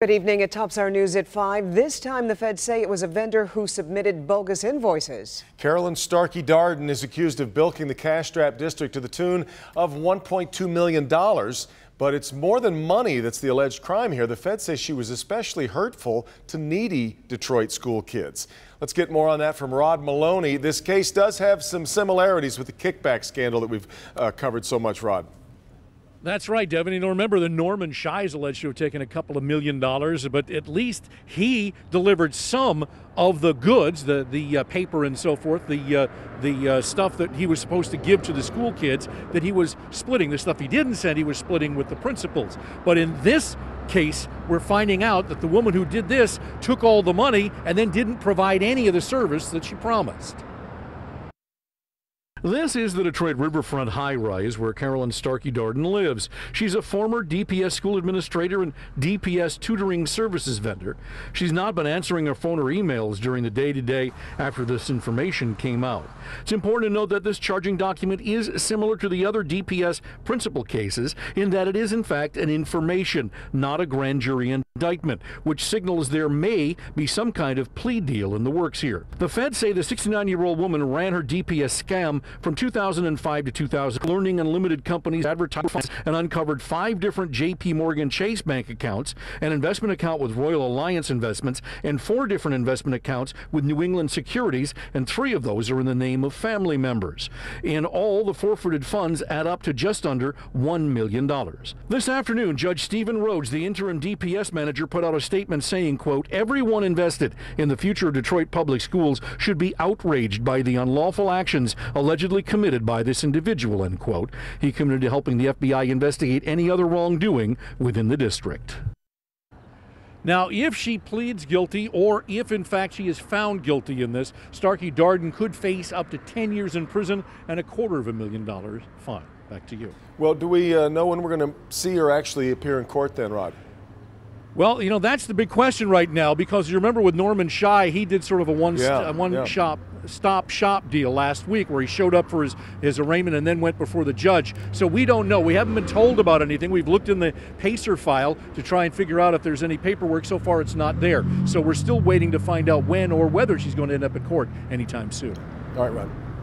Good evening. It tops our news at 5. This time the feds say it was a vendor who submitted bogus invoices. Carolyn Darden is accused of bilking the cash-strapped district to the tune of $1.2 million. But it's more than money that's the alleged crime here. The feds say she was especially hurtful to needy Detroit school kids. Let's get more on that from Rod Maloney. This case does have some similarities with the kickback scandal that we've covered so much, Rod. That's right, Devin. You know, remember the Norman Shies alleged to have taken a couple of $1 million, but at least he delivered some of the goods, the paper and so forth, the stuff that he was supposed to give to the school kids that he was splitting. The stuff he didn't send, he was splitting with the principals. But in this case, we're finding out that the woman who did this took all the money and then didn't provide any of the service that she promised. This is the Detroit Riverfront high-rise where Carolyn Darden lives. She's a former DPS school administrator and DPS tutoring services vendor. She's not been answering her phone or emails during the day-to-day after this information came out. It's important to note that this charging document is similar to the other DPS principal cases in that it is in fact an information, not a grand jury indictment, which signals there may be some kind of plea deal in the works here. The feds say the 69-year-old woman ran her DPS scam from 2005 to 2000, learning unlimited companies, advertised and uncovered 5 different J.P. Morgan Chase bank accounts, an investment account with Royal Alliance Investments, and 4 different investment accounts with New England Securities, and 3 of those are in the name of family members. In all, the forfeited funds add up to just under $1 million. This afternoon, Judge Stephen Rhodes, the interim DPS manager, put out a statement saying, quote, "Everyone invested in the future of Detroit public schools should be outraged by the unlawful actions allegedly committed by this individual," end quote. He committed to helping the FBI investigate any other wrongdoing within the district. Now, if she pleads guilty, or if in fact she is found guilty in this, Darden could face up to 10 years in prison and $250,000 fine. Back to you. Well, do we know when we're going to see her actually appear in court then, Rod? Well, you know, that's the big question right now, because you remember with Norman Shai, he did sort of a one-stop shop deal last week where he showed up for his arraignment and then went before the judge. So we don't know. We haven't been told about anything. We've looked in the PACER file to try and figure out if there's any paperwork. So far, it's not there. So we're still waiting to find out when or whether she's going to end up in court anytime soon. All right, Rod.